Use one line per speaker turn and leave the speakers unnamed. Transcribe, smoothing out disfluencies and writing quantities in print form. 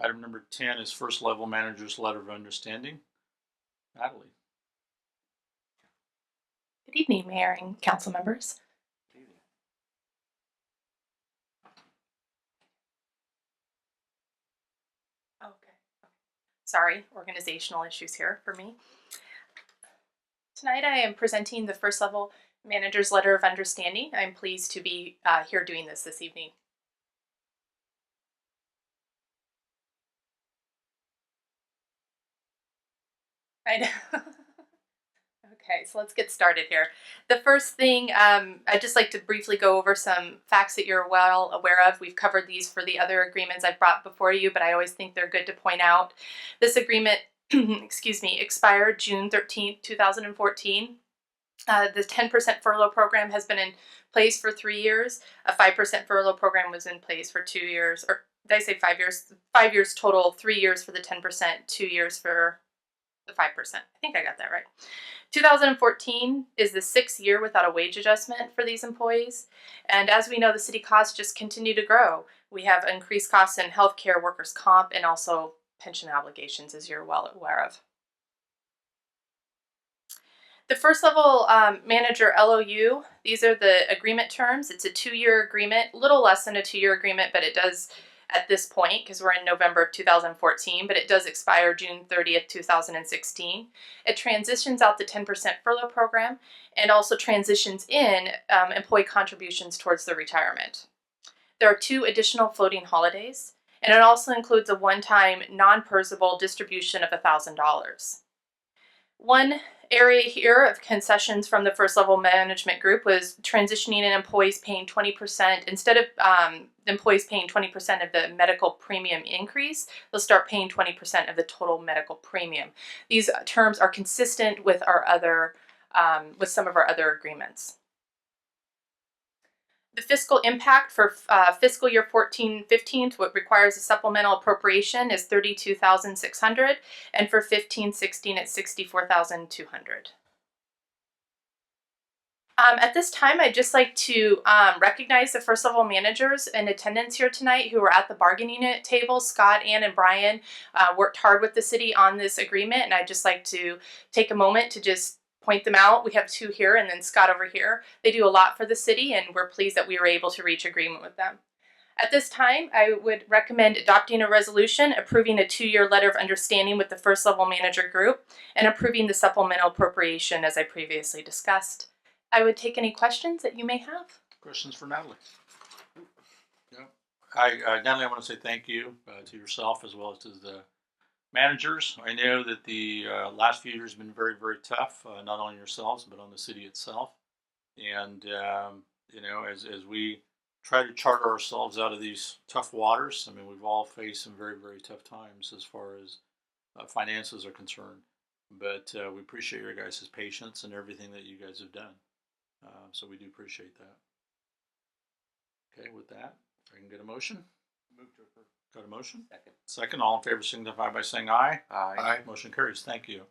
Item number 10 is first level manager's letter of understanding. Natalie.
Good evening, Mayor and council members. Okay. Sorry, organizational issues here for me. Tonight I am presenting the first level manager's letter of understanding. I'm pleased to be here doing this evening. Okay, so let's get started here. The first thing, I'd just like to briefly go over some facts that you're well aware of. We've covered these for the other agreements I've brought before you, but I always think they're good to point out. This agreement, excuse me, expired June 13th, 2014. The 10% furlough program has been in place for 3 years. A 5% furlough program was in place for 2 years, or did I say 5 years? 5 years total, 3 years for the 10%, 2 years for the 5%. I think I got that right. 2014 is the 6th year without a wage adjustment for these employees. And as we know, the city costs just continue to grow. We have increased costs in healthcare, workers' comp, and also pension obligations, as you're well aware of. The first level manager LOU, these are the agreement terms. It's a 2-year agreement, a little less than a 2-year agreement, but it does at this point, because we're in November of 2014, but it does expire June 30th, 2016. It transitions out the 10% furlough program and also transitions in employee contributions towards the retirement. There are 2 additional floating holidays, and it also includes a one-time non-PERSable distribution of $1,000. One area here of concessions from the first level management group was transitioning in employees paying 20%. Instead of employees paying 20% of the medical premium increase, they'll start paying 20% of the total medical premium. These terms are consistent with our other, with some of our other agreements. The fiscal impact for fiscal year 14-15, what requires a supplemental appropriation, is $32,600, and for 15-16, it's $64,200. At this time, I'd just like to recognize the first level managers in attendance here tonight who were at the bargaining unit table. Scott, Ann, and Brian worked hard with the city on this agreement, and I'd just like to take a moment to just point them out. We have 2 here and then Scott over here. They do a lot for the city, and we're pleased that we were able to reach agreement with them. At this time, I would recommend adopting a resolution approving a 2-year letter of understanding with the first level manager group and approving the supplemental appropriation as I previously discussed. I would take any questions that you may have.
Questions for Natalie? Yeah. Natalie, I want to say thank you to yourself as well as to the managers. I know that the last few years have been very, very tough, not only yourselves, but on the city itself. And, you know, as we try to charter ourselves out of these tough waters, I mean, we've all faced some very, very tough times as far as finances are concerned. But we appreciate your guys' patience and everything that you guys have done. So we do appreciate that. Okay, with that, if I can get a motion.
Move to approve.
Got a motion?
Second.
Second, all in favor signify by saying aye.
Aye.
Motion carries. Thank you.